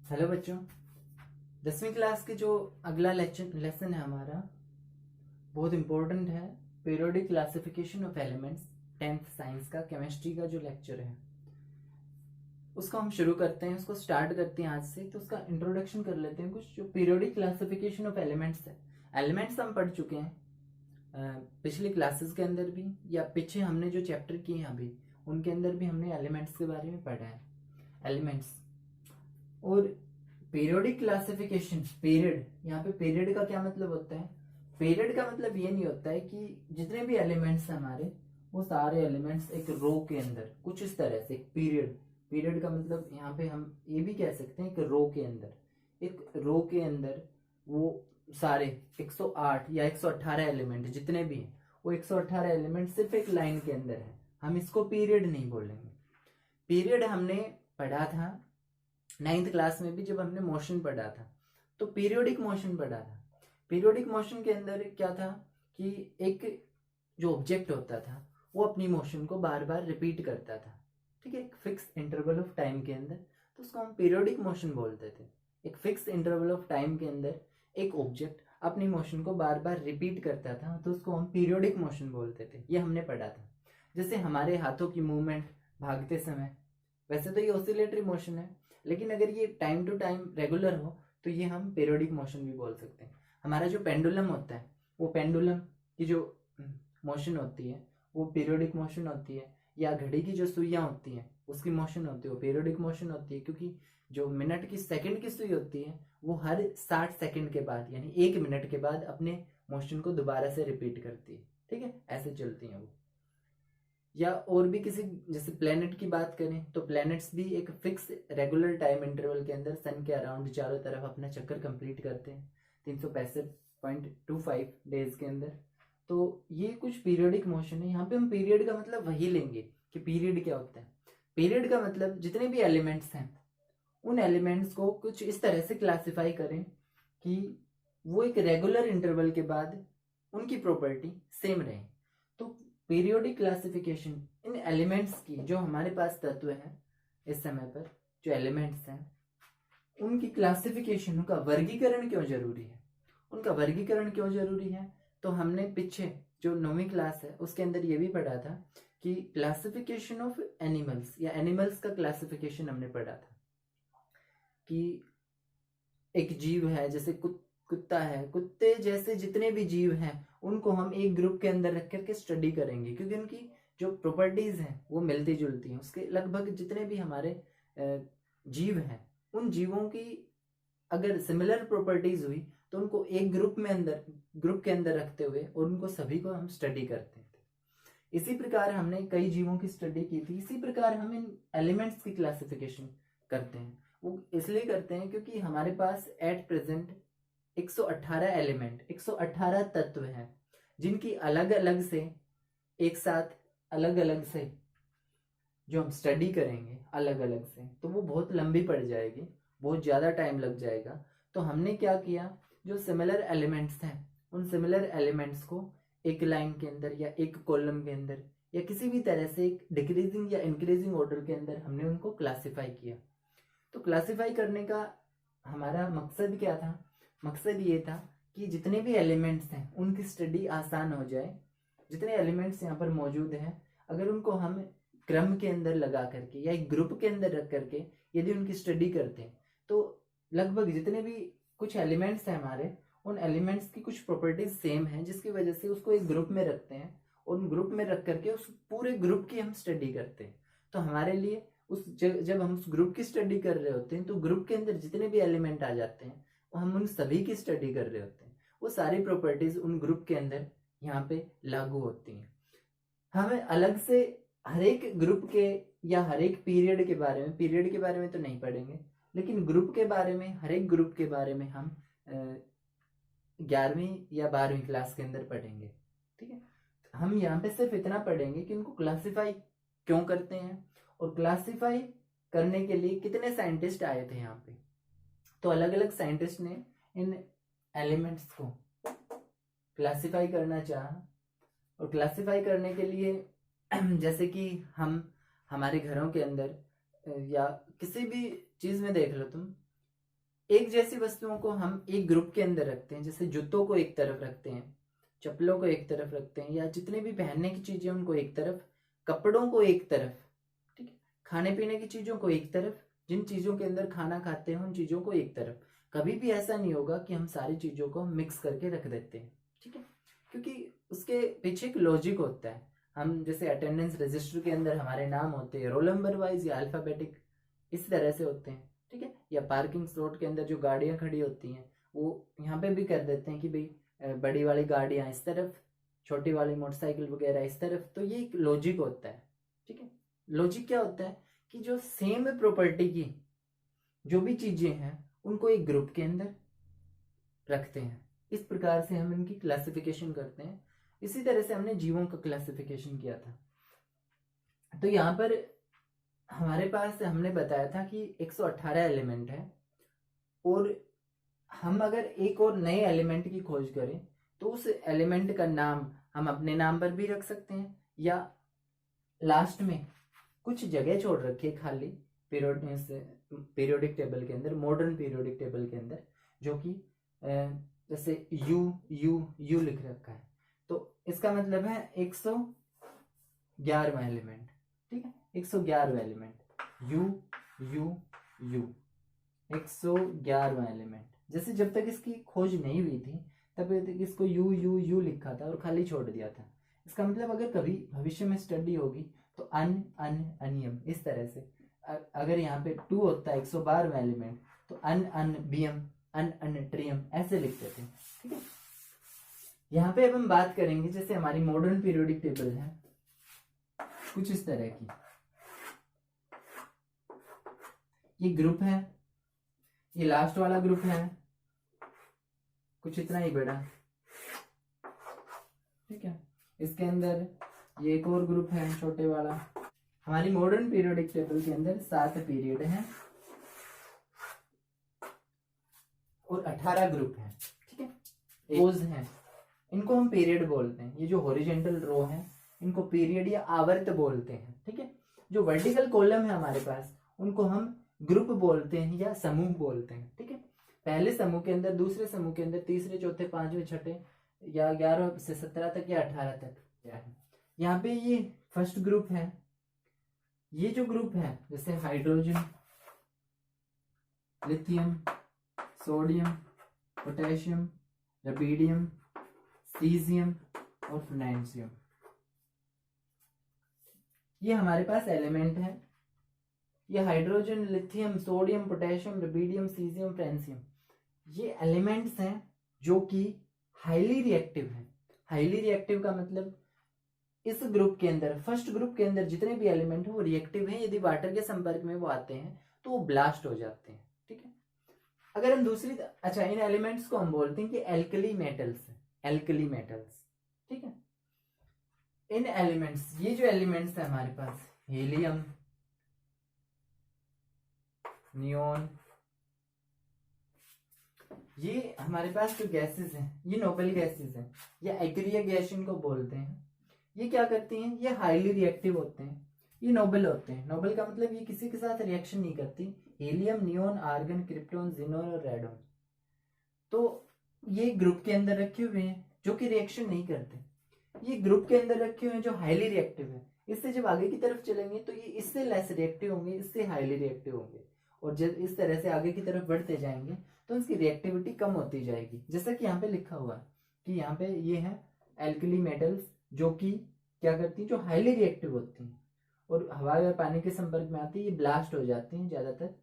Hello बच्चों, 10वीं class की जो अगला लेसन है हमारा बहुत इम्पोर्टेंट है। Periodic classification of elements, 10th science का केमिस्ट्री का जो लेक्चर है उसको हम शुरू करते हैं, उसको स्टार्ट करते हैं आज से। तो उसका इंट्रोडक्शन कर लेते हैं। कुछ जो पीरियोडिक क्लासिफिकेशन ऑफ एलिमेंट्स है, एलिमेंट्स हम पढ़ चुके हैं पिछली क्लासेस के अंदर भी, या पीछे हमने जो चैप्टर किए हैं अभी उनके अंदर भी हमने एलिमेंट्स के बारे में पढ़ा है। एलिमेंट्स और पीरियोडिक क्लासिफिकेशन, पीरियड, यहाँ पे पीरियड का क्या मतलब होता है? पीरियड का मतलब ये नहीं होता है कि जितने भी एलिमेंट्स हैं हमारे वो सारे एलिमेंट्स एक रो के अंदर कुछ इस तरह से एक पीरियड। पीरियड का मतलब यहाँ पे हम ये भी कह सकते हैं कि रो के अंदर, एक रो के अंदर वो सारे 108 या 118 एलिमेंट जितने भी हैं वो 118 एलिमेंट सिर्फ एक लाइन के अंदर है, हम इसको पीरियड नहीं बोलेंगे। पीरियड हमने पढ़ा था 9th क्लास में भी, जब हमने मोशन पढ़ा था तो पीरियोडिक मोशन पढ़ा था। पीरियोडिक मोशन के अंदर क्या था कि एक जो ऑब्जेक्ट होता था वो अपनी मोशन को बार बार रिपीट करता था, ठीक है, एक फिक्स इंटरवल ऑफ टाइम के अंदर, तो उसको हम पीरियोडिक मोशन बोलते थे। एक फिक्स इंटरवल ऑफ टाइम के अंदर एक ऑब्जेक्ट अपनी मोशन को बार बार रिपीट करता था तो उसको हम पीरियोडिक मोशन बोलते थे। ये हमने पढ़ा था। जैसे हमारे हाथों की मूवमेंट भागते समय, वैसे तो ये ऑसिलेटरी मोशन है, लेकिन अगर ये टाइम टू टाइम रेगुलर हो तो ये हम पीरियोडिक मोशन भी बोल सकते हैं। हमारा जो पेंडुलम होता है वो पेंडुलम की जो मोशन होती है वो पीरियोडिक मोशन होती है, या घड़ी की जो सुइयां होती हैं उसकी मोशन होती है वो पीरियोडिक मोशन होती है, क्योंकि जो मिनट की सेकंड की सुई होती है वो हर 60 सेकंड के बाद यानी 1 मिनट के बाद अपने मोशन को दोबारा से रिपीट करती है, ठीक है, ऐसे चलती हैं वो। या और भी किसी, जैसे प्लेनेट की बात करें तो प्लैनेट्स भी एक फिक्स रेगुलर टाइम इंटरवल के अंदर सन के अराउंड चारों तरफ अपना चक्कर कंप्लीट करते हैं 365.25 डेज के अंदर। तो ये कुछ पीरियोडिक मोशन है। यहाँ पे हम पीरियड का मतलब वही लेंगे कि पीरियड क्या होता है। पीरियड का मतलब जितने भी एलिमेंट्स हैं उन एलिमेंट्स को कुछ इस तरह से क्लासिफाई करें कि वो एक रेगुलर इंटरवल के बाद उनकी प्रॉपर्टी सेम रहे। तो पीरियोडिक क्लासिफिकेशन इन एलिमेंट्स की, जो हमारे पास तत्व हैं इस समय पर, जो एलिमेंट्स हैं उनकी क्लासिफिकेशन, उनका वर्गीकरण क्यों जरूरी है? उनका वर्गीकरण क्यों जरूरी है? तो हमने पीछे जो 9वीं क्लास है उसके अंदर ये भी पढ़ा था कि क्लासिफिकेशन ऑफ एनिमल्स, या एनिमल्स का क्लासिफिकेशन हमने पढ़ा था कि एक जीव है, जैसे कुत्ता है, कुत्ते जैसे जितने भी जीव हैं उनको हम एक ग्रुप के अंदर रख करके स्टडी करेंगे, क्योंकि उनकी जो प्रॉपर्टीज हैं वो मिलती जुलती हैं। उसके लगभग जितने भी हमारे जीव हैं उन जीवों की अगर सिमिलर प्रॉपर्टीज हुई तो उनको एक ग्रुप के अंदर रखते हुए और उनको सभी को हम स्टडी करते थे। इसी प्रकार हमने कई जीवों की स्टडी की थी। इसी प्रकार हम इन एलिमेंट्स की क्लासिफिकेशन करते हैं। वो इसलिए करते हैं क्योंकि हमारे पास एट प्रेजेंट 118 एलिमेंट, 118 तत्व हैं जिनकी अलग अलग से, एक साथ अलग अलग से जो हम स्टडी करेंगे अलग अलग से, तो वो बहुत लंबी पड़ जाएगी, बहुत ज़्यादा टाइम लग जाएगा। तो हमने क्या किया, जो सिमिलर एलिमेंट्स हैं उन सिमिलर एलिमेंट्स को एक लाइन के अंदर या एक कॉलम के अंदर या किसी भी तरह से एक डिक्रीजिंग या इंक्रीजिंग ऑर्डर के अंदर हमने उनको क्लासिफाई किया। तो क्लासिफाई करने का हमारा मकसद क्या था? मकसद ये था कि जितने भी एलिमेंट्स हैं उनकी स्टडी आसान हो जाए। जितने एलिमेंट्स यहाँ पर मौजूद हैं अगर उनको हम क्रम के अंदर लगा करके या एक ग्रुप के अंदर रख करके यदि उनकी स्टडी करते हैं तो लगभग जितने भी कुछ एलिमेंट्स हैं हमारे, उन एलिमेंट्स की कुछ प्रॉपर्टीज सेम हैं, जिसकी वजह से उसको एक ग्रुप में रखते हैं और उन ग्रुप में रख करके उस पूरे ग्रुप की हम स्टडी करते हैं। तो हमारे लिए जब हम उस ग्रुप की स्टडी कर रहे होते हैं तो ग्रुप के अंदर जितने भी एलिमेंट आ जाते हैं वो हम उन सभी की स्टडी कर रहे होते हैं। वो सारी प्रॉपर्टीज उन ग्रुप के अंदर यहाँ पे लागू होती हैं। हमें अलग से हर एक ग्रुप के या हर एक पीरियड के बारे में तो नहीं पढ़ेंगे, लेकिन ग्रुप के बारे में, हर एक ग्रुप के बारे में हम 11वीं या 12वीं क्लास के अंदर पढ़ेंगे, ठीक है। हम यहाँ पे सिर्फ इतना पढ़ेंगे कि उनको क्लासिफाई क्यों करते हैं और क्लासिफाई करने के लिए कितने साइंटिस्ट आए थे यहाँ पे। तो अलग अलग साइंटिस्ट ने इन एलिमेंट्स को क्लासिफाई करना चाहा, और क्लासिफाई करने के लिए जैसे कि हम हमारे घरों के अंदर या किसी भी चीज में देख लो तुम, एक जैसी वस्तुओं को हम एक ग्रुप के अंदर रखते हैं, जैसे जूतों को एक तरफ रखते हैं, चप्पलों को एक तरफ रखते हैं, या जितने भी पहनने की चीजें उनको एक तरफ, कपड़ों को एक तरफ, ठीक है, खाने पीने की चीजों को एक तरफ, जिन चीजों के अंदर खाना खाते हैं उन चीजों को एक तरफ। कभी भी ऐसा नहीं होगा कि हम सारी चीजों को मिक्स करके रख देते हैं, ठीक है, क्योंकि उसके पीछे एक लॉजिक होता है। हम जैसे अटेंडेंस रजिस्टर के अंदर हमारे नाम होते हैं रोल नंबर वाइज या अल्फाबेटिक, इस तरह से होते हैं, ठीक है, या पार्किंग स्लॉट के अंदर जो गाड़ियां खड़ी होती हैं वो यहाँ पे भी कर देते हैं कि भाई बड़ी वाली गाड़ियां इस तरफ, छोटी वाली मोटरसाइकिल वगैरह इस तरफ। तो ये एक लॉजिक होता है, ठीक है। लॉजिक क्या होता है कि जो सेम प्रॉपर्टी की जो भी चीजें हैं उनको एक ग्रुप के अंदर रखते हैं। इस प्रकार से हम इनकी क्लासिफिकेशन करते हैं। इसी तरह से हमने जीवों का क्लासिफिकेशन किया था। तो यहाँ पर हमारे पास हमने बताया था कि 118 एलिमेंट है, और हम अगर एक और नए एलिमेंट की खोज करें तो उस एलिमेंट का नाम हम अपने नाम पर भी रख सकते हैं, या लास्ट में कुछ जगह छोड़ रखी है खाली पीरियोडिक टेबल के अंदर, मॉडर्न पीरियोडिक टेबल के अंदर, जो कि जैसे यू यू यू लिख रखा है। तो इसका मतलब है 111वां एलिमेंट, ठीक है, 111वां एलिमेंट यू यू यू, 111वां एलिमेंट। जैसे जब तक इसकी खोज नहीं हुई थी तब तक इसको यू यू यू लिखा था और खाली छोड़ दिया था। इसका मतलब अगर कभी भविष्य में स्टडी होगी तो अन अन अनियम, इस तरह से अगर यहाँ पे 2 होता है 112वां एलिमेंट तो अन अन बियम, अन अन ट्रियम, ऐसे लिखते थे, ठीक है। यहाँ पे अब हम बात करेंगे जैसे हमारी मॉडर्न पीरियोडिक टेबल है कुछ इस तरह की। ये ग्रुप है, ये लास्ट वाला ग्रुप है कुछ इतना ही बड़ा, ठीक है। इसके अंदर ये एक और ग्रुप है छोटे वाला। हमारी मॉडर्न पीरियोडिक टेबल के अंदर 7 पीरियड हैं और 18 ग्रुप हैं, ठीक है। रोज हैं, इनको हम पीरियड बोलते हैं। ये जो हॉरिजॉन्टल रो है इनको पीरियड या आवर्त बोलते हैं, ठीक है। जो वर्टिकल कॉलम है हमारे पास उनको हम ग्रुप बोलते हैं या समूह बोलते हैं, ठीक है। पहले समूह के अंदर, दूसरे समूह के अंदर, तीसरे, चौथे, पांचवें, छठे, या 11 से 17 तक या 18 तक क्या है। यहाँ पे ये फर्स्ट ग्रुप है। ये जो ग्रुप है जैसे hydrogen, lithium, sodium, potassium, rubidium, caesium और फ्रेंशियम, ये हमारे पास एलिमेंट है। ये hydrogen, lithium, sodium, potassium, rubidium, caesium, francium, ये एलिमेंट्स हैं जो कि हाईली रिएक्टिव हैं। हाईली रिएक्टिव का मतलब इस ग्रुप के अंदर, फर्स्ट ग्रुप के अंदर जितने भी एलिमेंट हैं वो रिएक्टिव हैं। यदि वाटर के संपर्क में वो आते हैं तो वो ब्लास्ट हो जाते हैं, ठीक है। अगर हम दूसरी, अच्छा, इन एलिमेंट्स को हम बोलते हैं कि एल्कली मेटल्स, एल्कली मेटल्स, ठीक है। इन एलिमेंट्स, ये जो एलिमेंट्स है हमारे पास, हीलियम, नियोन, ये हमारे पास जो गैसेस हैं ये नोबल गैसेस हैं या एक्रिया गैस इनको बोलते हैं। ये क्या करती हैं, ये हाईली रिएक्टिव होते हैं, ये नोबल होते हैं। नोबल का मतलब ये किसी के साथ रिएक्शन नहीं करती। Helium, neon, argon, krypton, xenon और रेडोन, तो ये ग्रुप के अंदर रखे हुए हैं जो कि रिएक्शन नहीं करते। ये ग्रुप के अंदर रखे हुए हैं जो हाईली रिएक्टिव है। इससे जब आगे की तरफ चलेंगे तो ये इससे लेस रिएक्टिव होंगे, इससे हाईली रिएक्टिव होंगे, और जब इस तरह से आगे की तरफ बढ़ते जाएंगे तो इसकी रिएक्टिविटी कम होती जाएगी। जैसा कि यहाँ पे लिखा हुआ है कि यहाँ पे ये है एल्कली मेटल्स जो कि क्या करती है, जो हाईली रिएक्टिव होती हैं और हवा या पानी के संपर्क में आती है, ये ब्लास्ट हो जाती हैं ज्यादातर।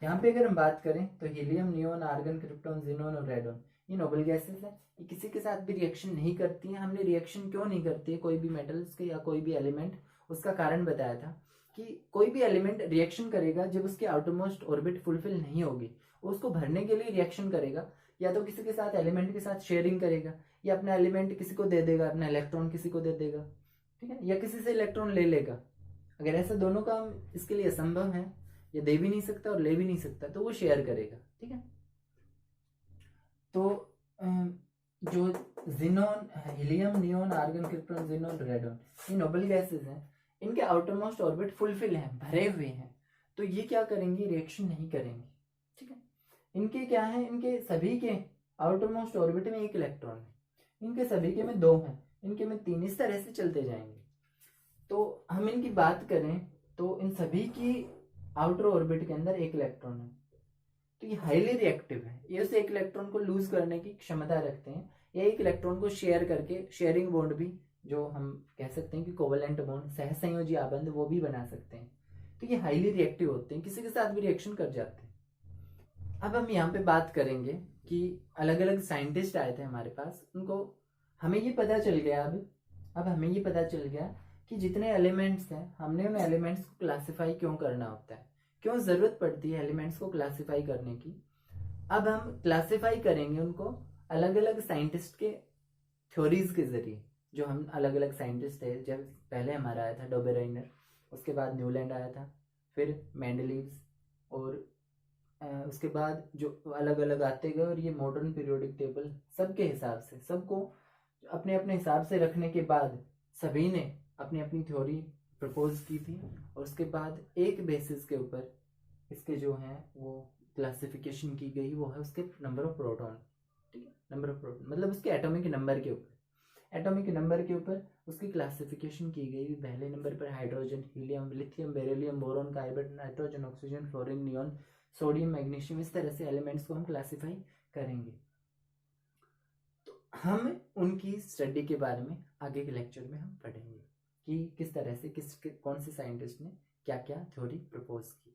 यहाँ पे अगर हम बात करें तो helium, neon, argon, krypton, xenon और रेडोन, ये नोबल गैसेस है। ये किसी के साथ भी रिएक्शन नहीं करती हैं। हमने रिएक्शन क्यों नहीं करती है कोई भी मेटल्स के या कोई भी एलिमेंट, उसका कारण बताया था कि कोई भी एलिमेंट रिएक्शन करेगा जब उसकी आउटरमोस्ट ऑर्बिट फुलफिल नहीं होगी, उसको भरने के लिए रिएक्शन करेगा, या तो किसी के साथ एलिमेंट के साथ शेयरिंग करेगा, या अपना एलिमेंट किसी को दे देगा, अपना इलेक्ट्रॉन किसी को दे देगा, ठीक है, या किसी से इलेक्ट्रॉन ले लेगा। अगर ऐसा दोनों काम इसके लिए असंभव है, या दे भी नहीं सकता और ले भी नहीं सकता, तो वो शेयर करेगा, ठीक है। तो जो xenon, helium, neon, argon, krypton, xenon, radon, ये नोबल गैसेस हैं। इनके आउटरमोस्ट ऑर्बिट फुलफिल हैं, भरे हुए हैं, तो ये क्या करेंगे, रिएक्शन नहीं करेंगे, ठीक है। इनके क्या है, इनके सभी के आउटर मोस्ट ऑर्बिट में एक इलेक्ट्रॉन है, इनके सभी के में 2 है, इनके में 3, इस तरह से चलते जाएंगे। तो हम इनकी बात करें तो इन सभी की आउटर ऑर्बिट के अंदर एक इलेक्ट्रॉन है, तो ये हाईली रिएक्टिव है, ये उस एक इलेक्ट्रॉन को लूज करने की क्षमता रखते हैं, या एक इलेक्ट्रॉन को शेयर करके शेयरिंग बॉन्ड भी, जो हम कह सकते हैं कि कोवेलेंट बॉन्ड, सहसंयोजी आबंध, वो भी बना सकते हैं। तो ये हाईली रिएक्टिव होते हैं, किसी के साथ भी रिएक्शन कर जाते हैं। अब हम यहाँ पे बात करेंगे कि अलग अलग साइंटिस्ट आए थे हमारे पास, उनको हमें ये पता चल गया अब हमें ये पता चल गया कि जितने एलिमेंट्स हैं, हमने उन एलिमेंट्स को क्लासिफाई क्यों करना होता है, क्यों जरूरत पड़ती है एलिमेंट्स को क्लासिफाई करने की। अब हम क्लासिफाई करेंगे उनको अलग अलग साइंटिस्ट के थ्योरीज के जरिए, जो हम अलग अलग साइंटिस्ट थे। जब पहले हमारा आया था डोबेराइनर, उसके बाद न्यूलैंड आया था, फिर मेंडलीव्स, और उसके बाद जो अलग अलग आते गए, और ये मॉडर्न पीरियोडिक टेबल सबके हिसाब से, सबको अपने अपने हिसाब से रखने के बाद सभी ने अपनी अपनी थ्योरी प्रपोज की थी, और उसके बाद एक बेसिस के ऊपर इसके जो हैं वो क्लासिफिकेशन की गई, वो है उसके नंबर ऑफ प्रोटॉन। ठीक है, नंबर ऑफ प्रोटॉन मतलब उसके एटॉमिक नंबर के ऊपर, एटॉमिक नंबर के ऊपर उसकी क्लासिफिकेशन की गई। पहले नंबर पर hydrogen, helium, lithium, beryllium, boron, carbon, nitrogen, oxygen, fluorine, neon, sodium, magnesium, इस तरह से एलिमेंट्स को हम क्लासिफाई करेंगे। तो हम उनकी स्टडी के बारे में आगे के लेक्चर में हम पढ़ेंगे कि किस तरह से कौन से साइंटिस्ट ने क्या क्या थ्योरी प्रपोज की।